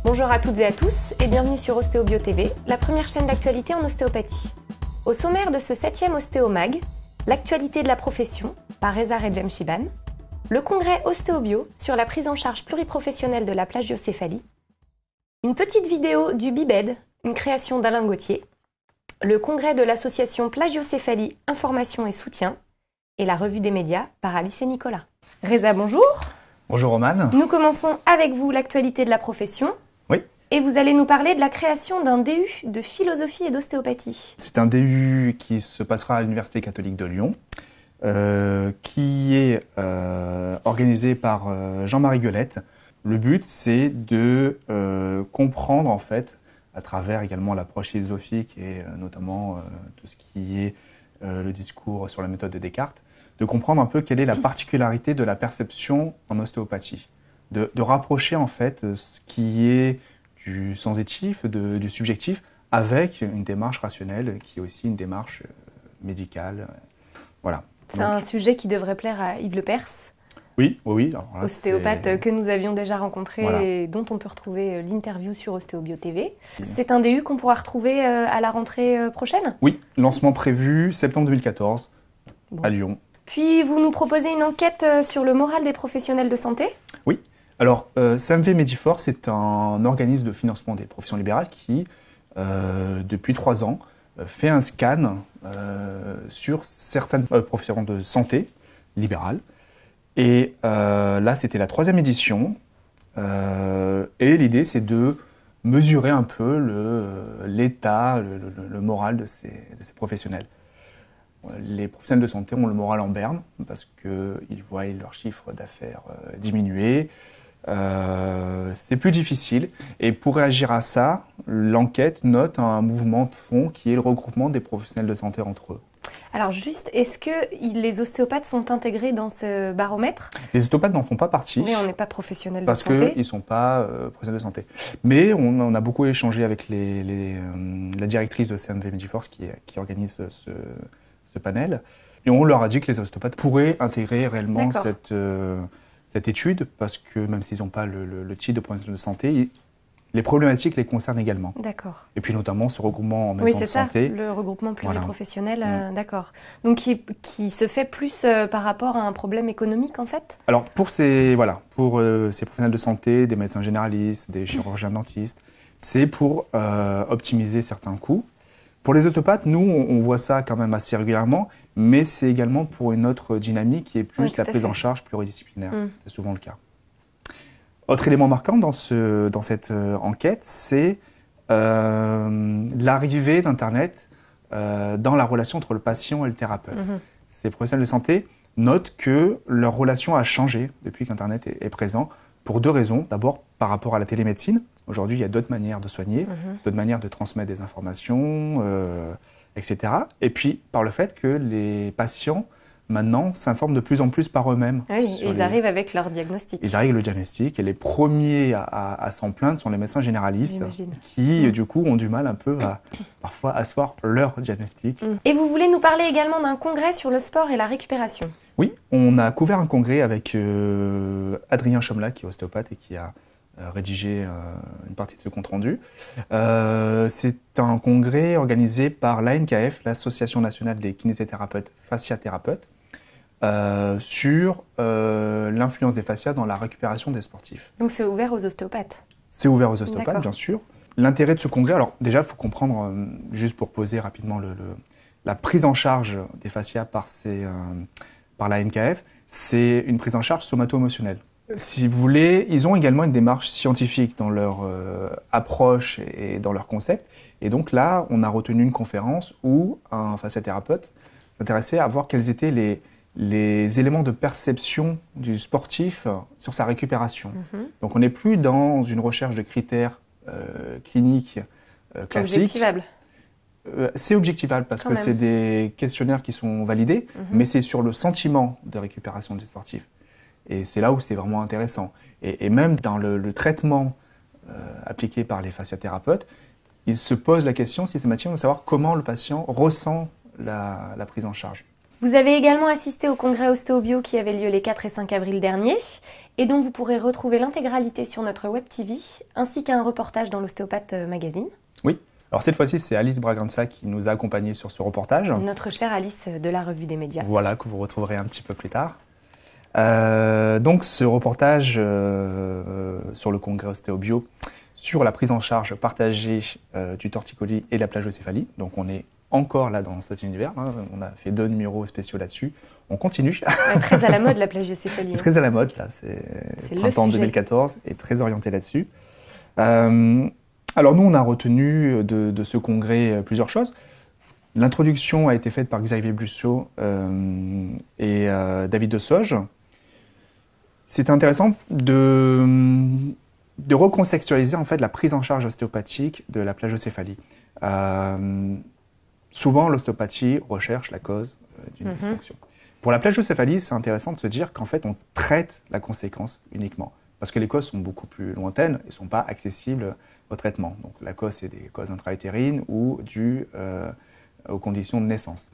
Bonjour à toutes et à tous et bienvenue sur Ostéobio TV, la première chaîne d'actualité en ostéopathie. Au sommaire de ce 7e Ostéomag, l'actualité de la profession par Reza Redjemchiban, le congrès Ostéobio sur la prise en charge pluriprofessionnelle de la plagiocéphalie, une petite vidéo du Bibed, une création d'Alain Gauthier, le congrès de l'association Plagiocéphalie, Information et Soutien et la revue des médias par Alice et Nicolas. Reza, bonjour. Bonjour Romane. Nous commençons avec vous l'actualité de la profession. Oui. Et vous allez nous parler de la création d'un DU de philosophie et d'ostéopathie. C'est un DU qui se passera à l'Université catholique de Lyon, qui est organisé par Jean-Marie Guelette. Le but, c'est de comprendre en fait, à travers également l'approche philosophique et notamment tout ce qui est le discours sur la méthode de Descartes, de comprendre un peu quelle est la particularité de la perception en ostéopathie. De rapprocher en fait ce qui est du sensitif, du subjectif, avec une démarche rationnelle qui est aussi une démarche médicale. Voilà. C'est un sujet qui devrait plaire à Yves Lepers, oui. Alors là, ostéopathe que nous avions déjà rencontré et dont on peut retrouver l'interview sur Ostéobio TV. C'est un DU qu'on pourra retrouver à la rentrée prochaine ? Oui, lancement prévu septembre 2014 à Lyon. Puis vous nous proposez une enquête sur le moral des professionnels de santé ? Oui. Alors, CMV Medifor, c'est un organisme de financement des professions libérales qui, depuis 3 ans, fait un scan sur certaines professions de santé libérales. Et là, c'était la 3e édition. Et l'idée, c'est de mesurer un peu l'état, le moral de ces professionnels. Les professionnels de santé ont le moral en berne parce qu'ils voient leur chiffre d'affaires diminuer. C'est plus difficile. Et pour réagir à ça, l'enquête note un mouvement de fond qui est le regroupement des professionnels de santé entre eux. Alors juste, est-ce que les ostéopathes sont intégrés dans ce baromètre ? Les ostéopathes n'en font pas partie. Mais on n'est pas professionnels de parce santé. Parce qu'ils ne sont pas professionnels de santé. Mais on a beaucoup échangé avec la directrice de CMV Mediforce qui organise ce panel. Et on leur a dit que les ostéopathes pourraient intégrer réellement cette étude, parce que même s'ils n'ont pas le titre de professionnel de santé, les problématiques les concernent également. D'accord. Et puis notamment ce regroupement en maison de santé. Oui, c'est ça, le regroupement pluriprofessionnel, d'accord. Donc qui se fait plus par rapport à un problème économique en fait ? Alors pour ces professionnels de santé, des médecins généralistes, des chirurgiens dentistes, c'est pour optimiser certains coûts. Pour les ostéopathes, nous, on voit ça quand même assez régulièrement, mais c'est également pour une autre dynamique qui est plus la prise en charge pluridisciplinaire. C'est souvent le cas. Autre élément marquant dans cette enquête, c'est l'arrivée d'Internet dans la relation entre le patient et le thérapeute. Ces professionnels de santé notent que leur relation a changé depuis qu'Internet est présent, pour 2 raisons. D'abord, par rapport à la télémédecine. Aujourd'hui, il y a d'autres manières de soigner, d'autres manières de transmettre des informations, etc. Et puis, par le fait que les patients, maintenant, s'informent de plus en plus par eux-mêmes. Oui, ils arrivent avec leur diagnostic. Ils arrivent avec le diagnostic. Et les premiers à s'en plaindre sont les médecins généralistes qui, du coup, ont du mal un peu à, parfois, asseoir leur diagnostic. Et vous voulez nous parler également d'un congrès sur le sport et la récupération ? Oui, on a couvert un congrès avec Adrien Chomla, qui est ostéopathe et qui a rédigé une partie de ce compte-rendu. C'est un congrès organisé par l'ANKF, l'Association nationale des kinésithérapeutes fasciathérapeutes, sur l'influence des fascias dans la récupération des sportifs. Donc c'est ouvert aux ostéopathes ? C'est ouvert aux ostéopathes, bien sûr. L'intérêt de ce congrès, alors déjà, il faut comprendre, juste pour poser rapidement la prise en charge des fascias par la NKF, c'est une prise en charge somato-émotionnelle. Si vous voulez, ils ont également une démarche scientifique dans leur approche et dans leur concept. Et donc là, on a retenu une conférence où un fasciathérapeute s'intéressait à voir quels étaient les éléments de perception du sportif sur sa récupération. Donc on n'est plus dans une recherche de critères cliniques classiques. Objectivable. C'est objectivable parce que c'est des questionnaires qui sont validés, mais c'est sur le sentiment de récupération du sportif. Et c'est là où c'est vraiment intéressant. Et même dans le traitement appliqué par les fasciathérapeutes, ils se posent la question systématiquement de savoir comment le patient ressent la prise en charge. Vous avez également assisté au congrès Ostéobio qui avait lieu les 4 et 5 avril dernier. et dont vous pourrez retrouver l'intégralité sur notre Web TV, ainsi qu'un reportage dans l'Ostéopathe Magazine. Oui. Alors cette fois-ci, c'est Alice Braganza qui nous a accompagnés sur ce reportage. Notre chère Alice de la Revue des Médias. Voilà, que vous retrouverez un petit peu plus tard. Donc ce reportage sur le congrès Ostéobio, sur la prise en charge partagée du torticolis et de la plagiocéphalie. Donc on est encore là dans cet univers, hein. On a fait 2 numéros spéciaux là-dessus. On continue. Très à la mode la plagiocéphalie. C'est très à la mode là, c'est printemps 2014 et très orienté là-dessus. Alors nous on a retenu de ce congrès plusieurs choses. L'introduction a été faite par Xavier Blussot et David Desauges. C'est intéressant de recontextualiser en fait la prise en charge ostéopathique de la plagiocéphalie. Souvent, l'ostéopathie recherche la cause d'une dysfonction. Pour la plagiocéphalie, c'est intéressant de se dire qu'en fait, on traite la conséquence uniquement. Parce que les causes sont beaucoup plus lointaines et ne sont pas accessibles au traitement. Donc la cause, c'est des causes intra-utérines ou dues aux conditions de naissance.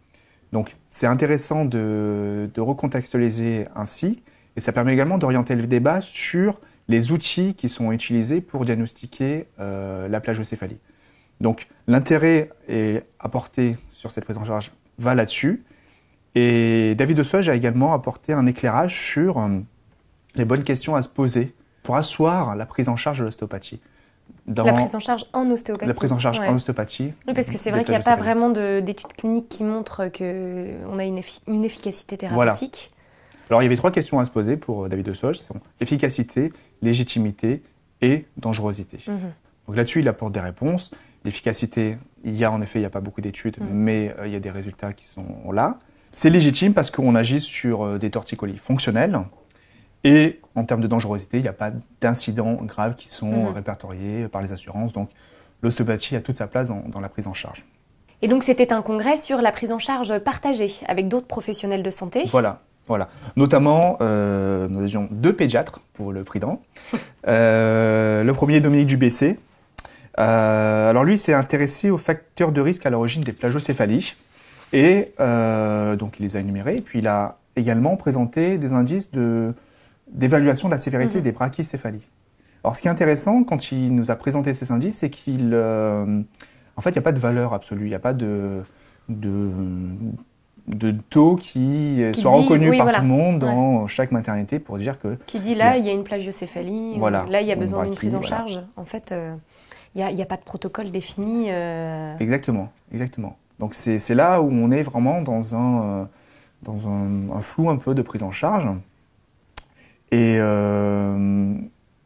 Donc c'est intéressant de recontextualiser ainsi, et ça permet également d'orienter le débat sur les outils qui sont utilisés pour diagnostiquer la plagiocéphalie. Donc l'intérêt apporté sur cette prise en charge va là-dessus. Et David Desauges a également apporté un éclairage sur les bonnes questions à se poser pour asseoir la prise en charge de l'ostéopathie. La prise en charge en ostéopathie. La prise en charge en ostéopathie. Oui, parce que c'est vrai qu'il n'y a pas vraiment d'études cliniques qui montrent qu'on a une efficacité thérapeutique. Voilà. Alors il y avait 3 questions à se poser pour David Desauges, sont efficacité, légitimité et dangerosité. Donc là-dessus, il apporte des réponses. L'efficacité, il n'y a pas beaucoup d'études, mais il y a des résultats qui sont là. C'est légitime parce qu'on agit sur des torticolis fonctionnels. Et en termes de dangerosité, il n'y a pas d'incidents graves qui sont répertoriés par les assurances. Donc l'ostéopathie a toute sa place dans la prise en charge. Et donc c'était un congrès sur la prise en charge partagée avec d'autres professionnels de santé. Voilà. Notamment, nous avions 2 pédiatres pour le prudent. Le premier, Dominique Dubessé. Alors lui, s'est intéressé aux facteurs de risque à l'origine des plagiocéphalies. Et donc il les a énumérés. Et puis il a également présenté des indices d'évaluation de la sévérité des brachycéphalies. Alors ce qui est intéressant quand il nous a présenté ces indices, c'est qu'il en fait, il n'y a pas de valeur absolue, il n'y a pas de taux qui soit reconnu par tout le monde dans chaque maternité pour dire que... Qui dit là, il y a une plagiocéphalie, là, il y a besoin d'une prise en charge. En fait, il n'y a pas de protocole défini. Exactement. Donc c'est là où on est vraiment dans un flou un peu de prise en charge. Et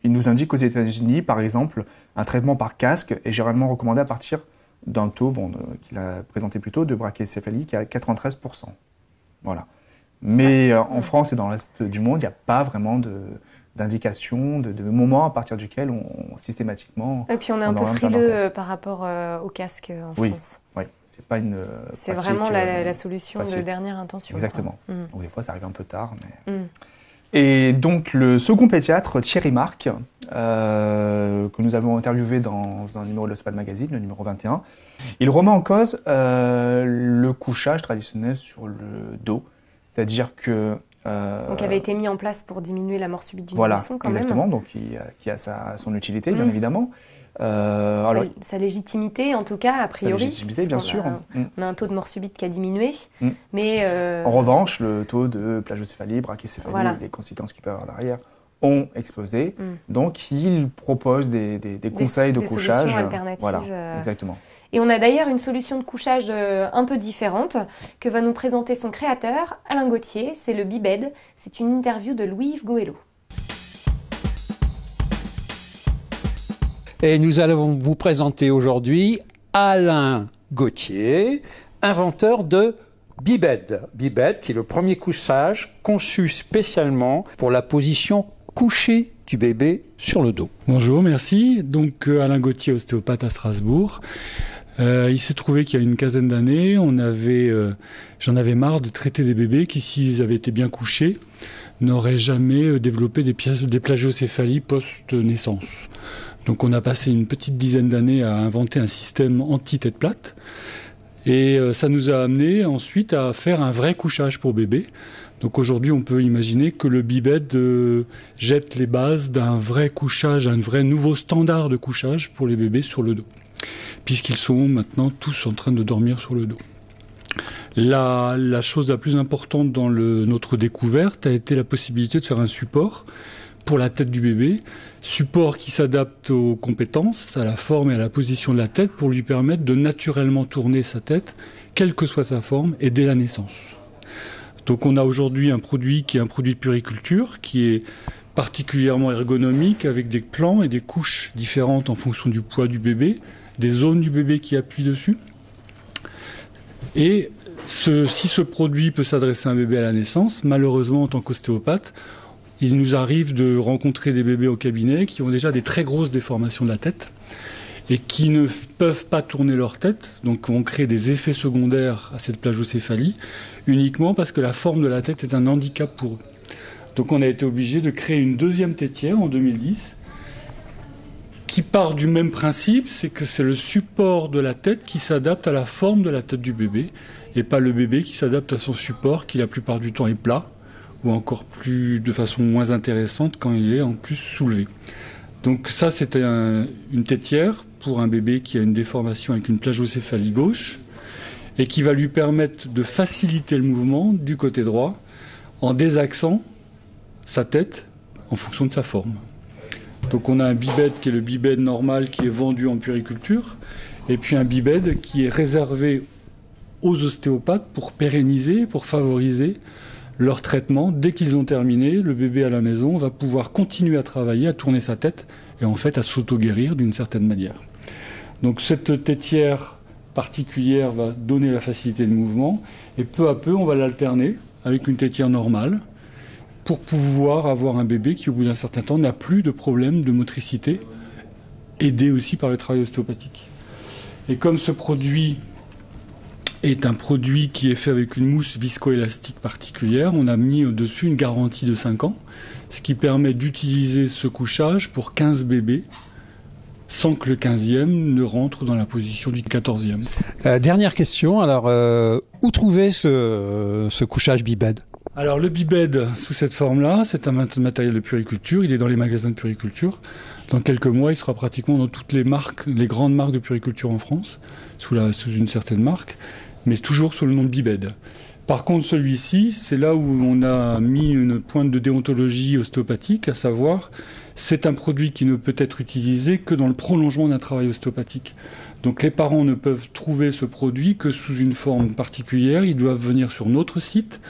il nous indique qu'aux États-Unis, par exemple, un traitement par casque est généralement recommandé à partir d'un taux qu'il a présenté plus tôt de brachycéphalie qui est à 93%. Voilà. Mais en France et dans le reste du monde, il n'y a pas vraiment d'indication, de moment à partir duquel on systématiquement... Et puis on est un peu frileux par rapport au casque en France. Oui, c'est pas une c'est vraiment la solution de dernière intention. Exactement. Donc, des fois, ça arrive un peu tard. Mais... Et donc, le second pédiatre, Thierry Marc, que nous avons interviewé dans un numéro de l'Ostéopathe Magazine, le numéro 21, il remet en cause le couchage traditionnel sur le dos. C'est-à-dire que... donc, avait été mis en place pour diminuer la mort subite d'une nourrisson, quand même. Exactement. Donc, qui a son utilité, bien évidemment. Sa légitimité, en tout cas, a priori. Sa légitimité, bien sûr. On a un taux de mort subite qui a diminué. Mais en revanche, le taux de plagiocéphalie, brachycéphalie et les conséquences qu'il peut avoir derrière ont explosé. Donc, il propose des conseils de couchage. Solutions alternatives. Voilà, exactement. Et on a d'ailleurs une solution de couchage un peu différente que va nous présenter son créateur, Alain Gauthier. C'est le bibed. C'est une interview de Louis-Yves Goëlo. Et nous allons vous présenter aujourd'hui Alain Gauthier, inventeur de Bibed. Bibed, qui est le premier couchage conçu spécialement pour la position couchée du bébé sur le dos. Bonjour, merci. Donc Alain Gauthier, ostéopathe à Strasbourg. Il s'est trouvé qu'il y a une quinzaine d'années, j'en avais marre de traiter des bébés qui, s'ils avaient été bien couchés, n'auraient jamais développé des plagiocéphalies post-naissance. Donc on a passé une petite dizaine d'années à inventer un système anti-tête plate. Et ça nous a amené ensuite à faire un vrai couchage pour bébé. Donc aujourd'hui, on peut imaginer que le bibed jette les bases d'un vrai couchage, un vrai nouveau standard de couchage pour les bébés sur le dos, puisqu'ils sont maintenant tous en train de dormir sur le dos. La chose la plus importante dans notre découverte a été la possibilité de faire un support pour la tête du bébé, support qui s'adapte aux compétences, à la forme et à la position de la tête pour lui permettre de naturellement tourner sa tête, quelle que soit sa forme, et dès la naissance. Donc on a aujourd'hui un produit qui est un produit de puériculture, qui est particulièrement ergonomique, avec des plans et des couches différentes en fonction du poids du bébé, des zones du bébé qui appuient dessus. Et si ce produit peut s'adresser à un bébé à la naissance, malheureusement en tant qu'ostéopathe, il nous arrive de rencontrer des bébés au cabinet qui ont déjà des très grosses déformations de la tête et qui ne peuvent pas tourner leur tête, donc on crée des effets secondaires à cette plagiocéphalie, uniquement parce que la forme de la tête est un handicap pour eux. Donc on a été obligé de créer une deuxième tétière en 2010, qui part du même principe, c'est que c'est le support de la tête qui s'adapte à la forme de la tête du bébé, et pas le bébé qui s'adapte à son support, qui la plupart du temps est plat, ou encore plus de façon moins intéressante quand il est en plus soulevé. Donc ça, c'était une tétière pour un bébé qui a une déformation avec une plagiocéphalie gauche et qui va lui permettre de faciliter le mouvement du côté droit en désaxant sa tête en fonction de sa forme. Donc on a un bibed qui est le bibed normal qui est vendu en puériculture et puis un bibed qui est réservé aux ostéopathes pour pérenniser, pour favoriser leur traitement. Dès qu'ils ont terminé, le bébé à la maison va pouvoir continuer à travailler, à tourner sa tête et en fait à s'auto-guérir d'une certaine manière. Donc cette tétière particulière va donner la facilité de mouvement et peu à peu on va l'alterner avec une tétière normale pour pouvoir avoir un bébé qui au bout d'un certain temps n'a plus de problème de motricité, aidé aussi par le travail ostéopathique. Et comme ce produit est un produit qui est fait avec une mousse viscoélastique particulière, on a mis au-dessus une garantie de 5 ans, ce qui permet d'utiliser ce couchage pour 15 bébés, sans que le 15e ne rentre dans la position du 14e. Dernière question, alors où trouver ce couchage bibed ? Alors le bibed sous cette forme-là, c'est un matériel de puériculture, il est dans les magasins de puériculture. Dans quelques mois, il sera pratiquement dans toutes les marques, les grandes marques de puériculture en France, sous une certaine marque, mais toujours sous le nom de bibed. Par contre, celui-ci, c'est là où on a mis une pointe de déontologie ostéopathique, à savoir, c'est un produit qui ne peut être utilisé que dans le prolongement d'un travail ostéopathique. Donc les parents ne peuvent trouver ce produit que sous une forme particulière, ils doivent venir sur notre site,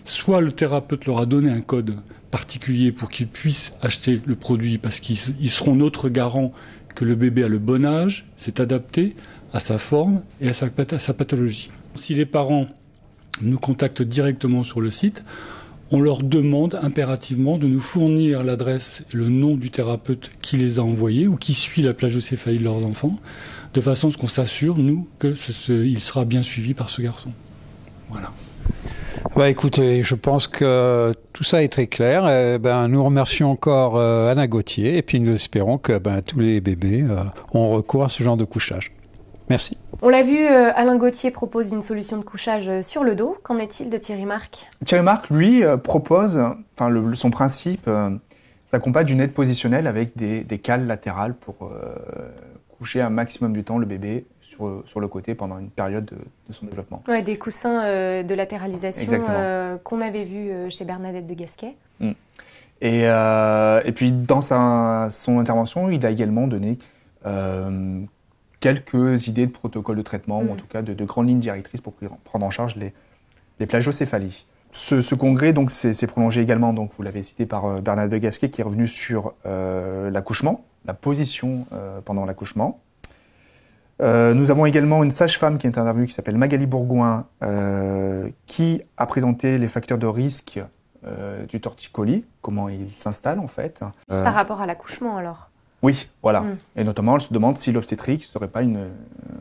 soit le thérapeute leur a donné un code particulier pour qu'ils puissent acheter le produit parce qu'ils seront notre garant que le bébé a le bon âge, c'est adapté à sa forme et à sa pathologie. Si les parents nous contactent directement sur le site, on leur demande impérativement de nous fournir l'adresse et le nom du thérapeute qui les a envoyés ou qui suit la plagiocéphalie de leurs enfants, de façon à ce qu'on s'assure, nous, qu'il sera bien suivi par ce garçon. Voilà. Bah écoutez, je pense que tout ça est très clair. Nous remercions encore Alain Gauthier et puis nous espérons que tous les bébés ont recours à ce genre de couchage. Merci. On l'a vu, Alain Gauthier propose une solution de couchage sur le dos. Qu'en est-il de Thierry Marc ? Thierry Marc, lui, propose, son principe s'accompagne d'une aide positionnelle avec des cales latérales pour coucher un maximum du temps le bébé sur le côté pendant une période de son développement. Ouais, des coussins de latéralisation qu'on avait vu chez Bernadette de Gasquet. Et puis dans son intervention, il a également donné quelques idées de protocole de traitement, ou en tout cas de grandes lignes directrices pour prendre en charge les plagiocéphalies. Ce congrès donc s'est prolongé également, donc vous l'avez cité, par Bernadette de Gasquet, qui est revenu sur l'accouchement, la position pendant l'accouchement. Nous avons également une sage-femme qui est intervenue, qui s'appelle Magali Bourgoin, qui a présenté les facteurs de risque du torticolis, comment il s'installe en fait. Par rapport à l'accouchement alors ? Oui, voilà. Et notamment, elle se demande si l'obstétrique ne serait pas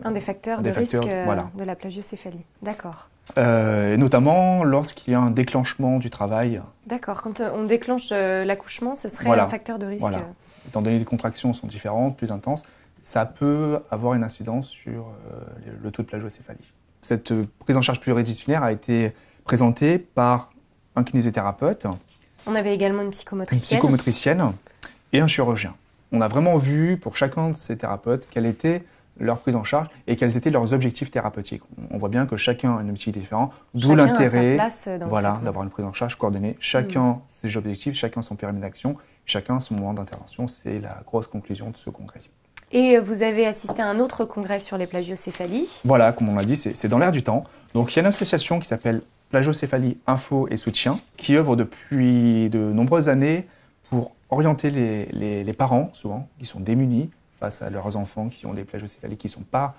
un des facteurs de risque de la plagiocéphalie. D'accord. Et notamment lorsqu'il y a un déclenchement du travail. D'accord. Quand on déclenche l'accouchement, ce serait un facteur de risque. Voilà. Étant donné que les contractions sont différentes, plus intenses, ça peut avoir une incidence sur le taux de plagiocéphalie. Cette prise en charge pluridisciplinaire a été présentée par un kinésithérapeute, On avait également une une psychomotricienne. psychomotricienne et un chirurgien. On a vraiment vu pour chacun de ces thérapeutes quelle était leur prise en charge et quels étaient leurs objectifs thérapeutiques. On voit bien que chacun a un objectif différent, d'où Chacun a sa l'intérêt place dans le voilà, traitement. d'avoir une prise en charge coordonnée. Chacun ses objectifs, chacun son périmètre d'action, chacun son moment d'intervention. C'est la grosse conclusion de ce congrès. Et vous avez assisté à un autre congrès sur les plagiocéphalies. Voilà, comme on l'a dit, c'est dans l'air du temps. Donc il y a une association qui s'appelle Plagiocéphalie Info et Soutien, qui œuvre depuis de nombreuses années pour orienter les parents, souvent, qui sont démunis face à leurs enfants qui ont des plagiocéphalies qui ne sont pas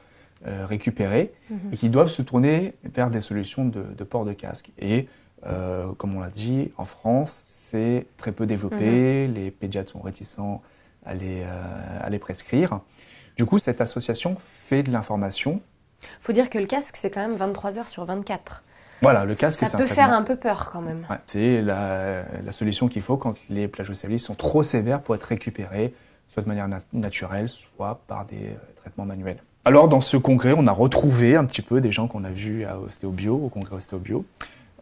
récupérés et qui doivent se tourner vers des solutions de port de casque. Et comme on l'a dit, en France, c'est très peu développé, les pédiatres sont réticents à les prescrire. Du coup, cette association fait de l'information. Il faut dire que le casque, c'est quand même 23 heures sur 24. Voilà, le casque, Ça c'est un peut traitement. faire un peu peur quand même. Ouais, c'est la solution qu'il faut quand les plagiocéphalies sont trop sévères pour être récupérées, soit de manière naturelle, soit par des traitements manuels. Alors, dans ce congrès, on a retrouvé un petit peu des gens qu'on a vus à Ostéobio, au congrès Ostéobio.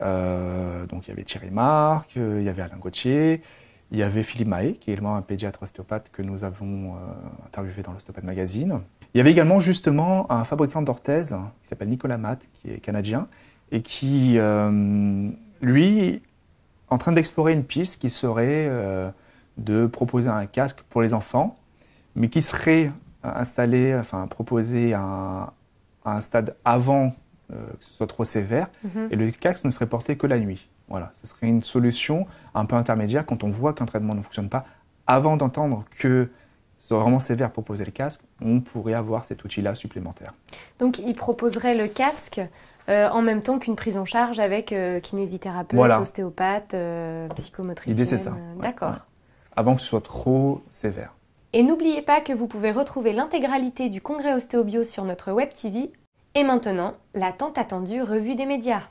Donc, il y avait Thierry Marc, il y avait Alain Gauthier, il y avait Philippe Mahé, qui est également un pédiatre ostéopathe que nous avons interviewé dans l'Ostéopathe Magazine. Il y avait également justement un fabricant d'orthèses qui s'appelle Nicolas Matt, qui est canadien, et qui, lui, en train d'explorer une piste qui serait de proposer un casque pour les enfants, mais qui serait installé, enfin proposé à un stade avant que ce soit trop sévère, et le casque ne serait porté que la nuit. Voilà, ce serait une solution un peu intermédiaire quand on voit qu'un traitement ne fonctionne pas. Avant d'entendre que c'est vraiment sévère pour poser le casque, on pourrait avoir cet outil-là supplémentaire. Donc, il proposerait le casque en même temps qu'une prise en charge avec kinésithérapeute, Voilà. ostéopathe, psychomotricienne. L'idée, c'est ça. Ouais, D'accord. ouais. Avant que ce soit trop sévère. Et n'oubliez pas que vous pouvez retrouver l'intégralité du congrès Ostéobio sur notre web TV. Et maintenant, la tant attendue revue des médias.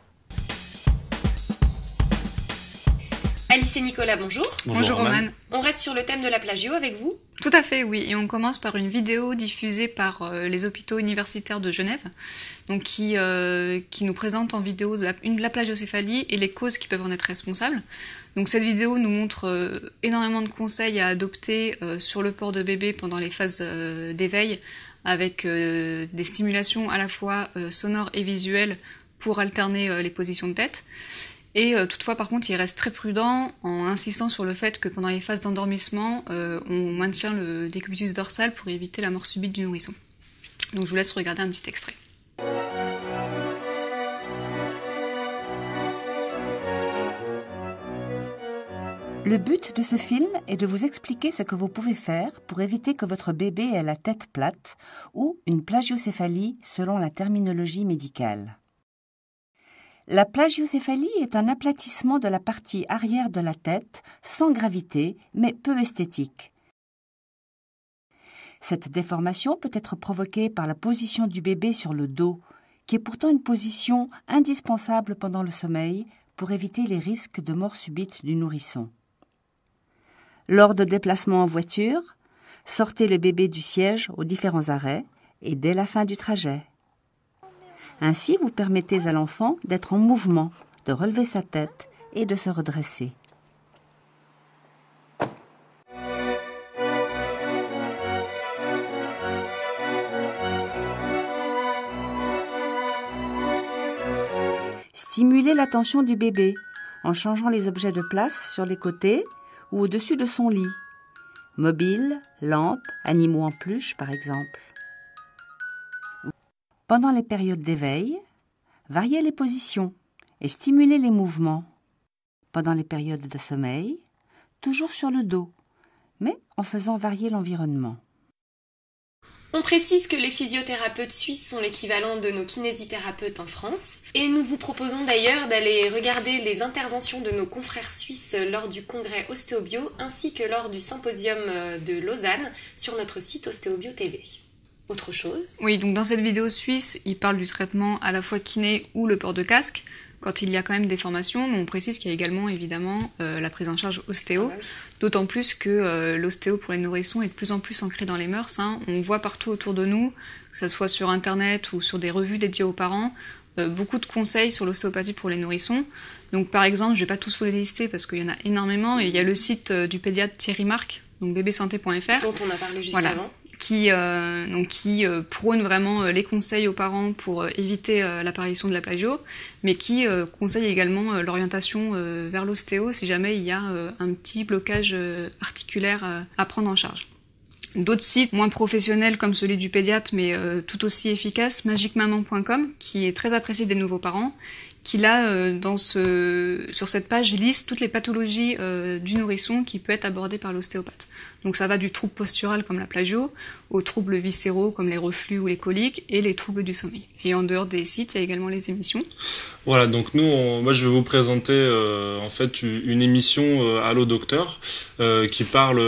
Alice et Nicolas, bonjour. Bonjour Romane. On reste sur le thème de la plagio avec vous. Tout à fait, oui. Et on commence par une vidéo diffusée par les hôpitaux universitaires de Genève, donc qui nous présente en vidéo la plagiocéphalie et les causes qui peuvent en être responsables. Donc cette vidéo nous montre énormément de conseils à adopter sur le port de bébé pendant les phases d'éveil, avec des stimulations à la fois sonores et visuelles pour alterner les positions de tête. Et toutefois, par contre, il reste très prudent en insistant sur le fait que pendant les phases d'endormissement, on maintient le décubitus dorsal pour éviter la mort subite du nourrisson. Donc je vous laisse regarder un petit extrait. Le but de ce film est de vous expliquer ce que vous pouvez faire pour éviter que votre bébé ait la tête plate ou une plagiocéphalie selon la terminologie médicale. La plagiocéphalie est un aplatissement de la partie arrière de la tête, sans gravité, mais peu esthétique. Cette déformation peut être provoquée par la position du bébé sur le dos, qui est pourtant une position indispensable pendant le sommeil pour éviter les risques de mort subite du nourrisson. Lors de déplacements en voiture, sortez le bébé du siège aux différents arrêts et dès la fin du trajet. Ainsi, vous permettez à l'enfant d'être en mouvement, de relever sa tête et de se redresser. Stimulez l'attention du bébé en changeant les objets de place sur les côtés ou au-dessus de son lit. Mobile, lampe, animaux en peluche par exemple. Pendant les périodes d'éveil, variez les positions et stimulez les mouvements. Pendant les périodes de sommeil, toujours sur le dos, mais en faisant varier l'environnement. On précise que les physiothérapeutes suisses sont l'équivalent de nos kinésithérapeutes en France. Et nous vous proposons d'ailleurs d'aller regarder les interventions de nos confrères suisses lors du congrès Ostéobio ainsi que lors du symposium de Lausanne sur notre site Ostéobio TV. Autre chose ? Oui, donc dans cette vidéo suisse, il parle du traitement à la fois kiné ou le port de casque. quand il y a quand même des formations, mais on précise qu'il y a également évidemment la prise en charge ostéo, d'autant plus que l'ostéo pour les nourrissons est de plus en plus ancré dans les mœurs. Hein. On voit partout autour de nous, que ce soit sur internet ou sur des revues dédiées aux parents, beaucoup de conseils sur l'ostéopathie pour les nourrissons. Donc par exemple, je vais pas tous vous les lister parce qu'il y en a énormément, et il y a le site du pédiatre Thierry Marc, donc bébésanté.fr, dont on a parlé juste avant. Qui prône vraiment les conseils aux parents pour éviter l'apparition de la plagio, mais qui conseille également l'orientation vers l'ostéo si jamais il y a un petit blocage articulaire à prendre en charge. D'autres sites moins professionnels comme celui du pédiatre, mais tout aussi efficace, magicmaman.com, qui est très apprécié des nouveaux parents, qui là, sur cette page, liste toutes les pathologies du nourrisson qui peut être abordée par l'ostéopathe. Donc ça va du trouble postural comme la plagio, aux troubles viscéraux comme les reflux ou les coliques, et les troubles du sommeil. Et en dehors des sites, il y a également les émissions. Voilà, donc moi je vais vous présenter en fait une émission Allo Docteur qui parle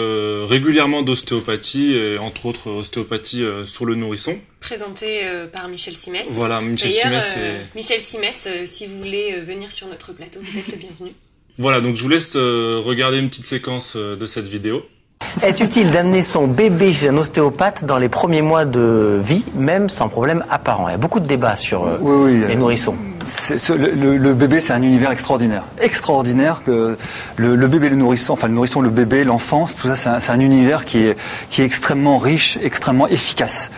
régulièrement d'ostéopathie, et entre autres ostéopathie sur le nourrisson. Présenté par Michel Simès. Voilà, Michel Simès. Michel Simès, si vous voulez venir sur notre plateau, vous êtes le bienvenu. Voilà, donc je vous laisse regarder une petite séquence de cette vidéo. Est-ce utile d'amener son bébé chez un ostéopathe dans les premiers mois de vie, même sans problème apparent? Il y a beaucoup de débats sur les nourrissons. Le bébé, c'est un univers extraordinaire. Extraordinaire que le bébé, le nourrisson, enfin le nourrisson, le bébé, l'enfance, tout ça, c'est un univers qui est extrêmement riche, extrêmement efficace.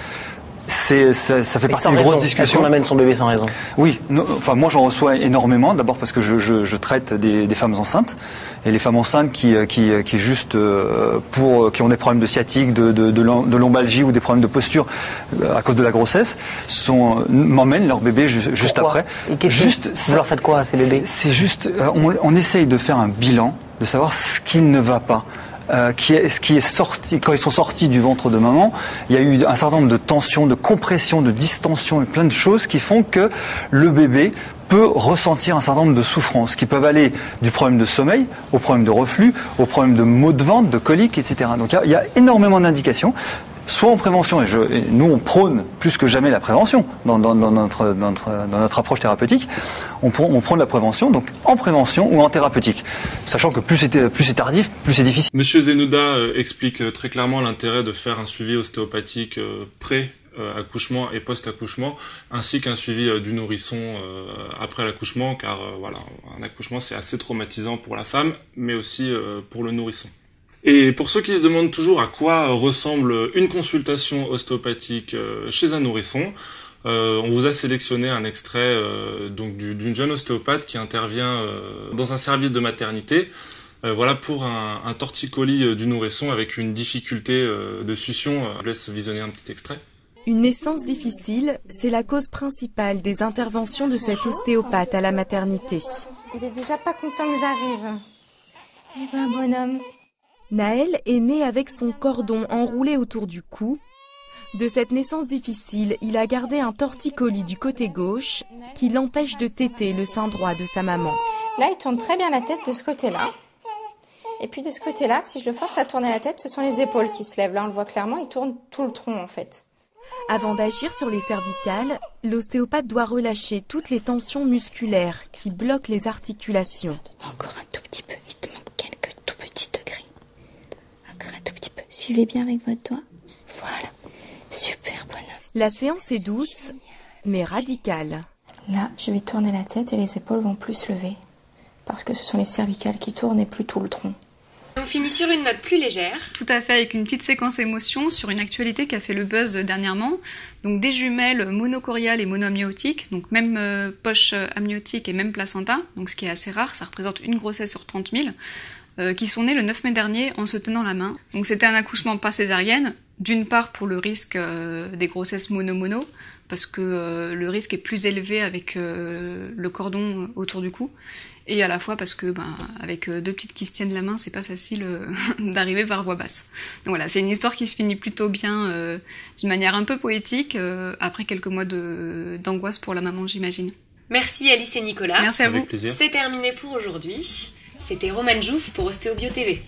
Ça fait partie des grosses discussions. Est-ce qu'on amène son bébé sans raison? Oui, enfin moi j'en reçois énormément. D'abord parce que je traite des femmes enceintes, et les femmes enceintes qui juste qui ont des problèmes de sciatique, de lombalgie ou des problèmes de posture à cause de la grossesse, m'emmènent leur bébé juste après. Et vous leur faites quoi à ces bébés? C'est juste, on essaye de faire un bilan, de savoir ce qui ne va pas. Ce qui est sorti, quand ils sont sortis du ventre de maman, il y a eu un certain nombre de tensions, de compressions, de distensions, et plein de choses qui font que le bébé peut ressentir un certain nombre de souffrances qui peuvent aller du problème de sommeil au problème de reflux, au problème de maux de ventre, de coliques, etc. Donc il y a énormément d'indications. Soit en prévention, et nous on prône plus que jamais la prévention dans notre approche thérapeutique, on prône la prévention, donc en prévention ou en thérapeutique, sachant que plus c'est tardif, plus c'est difficile. Monsieur Zenouda explique très clairement l'intérêt de faire un suivi ostéopathique pré-accouchement et post-accouchement, ainsi qu'un suivi du nourrisson après l'accouchement, car voilà, un accouchement c'est assez traumatisant pour la femme, mais aussi pour le nourrisson. Et pour ceux qui se demandent toujours à quoi ressemble une consultation ostéopathique chez un nourrisson, on vous a sélectionné un extrait donc d'une jeune ostéopathe qui intervient dans un service de maternité, voilà, pour un torticolis du nourrisson avec une difficulté de succion. Je vous laisse visionner un petit extrait. Une naissance difficile, c'est la cause principale des interventions de cet ostéopathe à la maternité. Il est déjà pas content que j'arrive. Eh ben, bonhomme. Naël est né avec son cordon enroulé autour du cou. De cette naissance difficile, il a gardé un torticolis du côté gauche qui l'empêche de téter le sein droit de sa maman. Là, il tourne très bien la tête de ce côté-là. Et puis de ce côté-là, si je le force à tourner la tête, ce sont les épaules qui se lèvent. Là, on le voit clairement, il tourne tout le tronc en fait. Avant d'agir sur les cervicales, l'ostéopathe doit relâcher toutes les tensions musculaires qui bloquent les articulations. Encore un tout petit peu, il te manque quelques tout petits degrés. Encore un tout petit peu. Suivez bien avec votre doigt. Voilà. Super bonhomme. La séance est douce, mais radicale. Là, je vais tourner la tête et les épaules vont plus se lever. Parce que ce sont les cervicales qui tournent et plus tout le tronc. On finit sur une note plus légère. Tout à fait, avec une petite séquence émotion sur une actualité qui a fait le buzz dernièrement. Donc des jumelles monocoriales et monoamniotiques, donc même poche amniotique et même placenta, donc ce qui est assez rare, ça représente une grossesse sur 30 000, qui sont nées le 9 mai dernier en se tenant la main. Donc c'était un accouchement pas césarienne, d'une part pour le risque des grossesses mono-mono, parce que le risque est plus élevé avec le cordon autour du cou, et à la fois parce que avec deux petites qui se tiennent la main, c'est pas facile d'arriver par voie basse. Donc voilà, c'est une histoire qui se finit plutôt bien d'une manière un peu poétique, après quelques mois d'angoisse pour la maman, j'imagine. Merci Alice et Nicolas. Merci à vous. Avec plaisir. C'est terminé pour aujourd'hui. C'était Romane Jouff pour Ostéobio TV.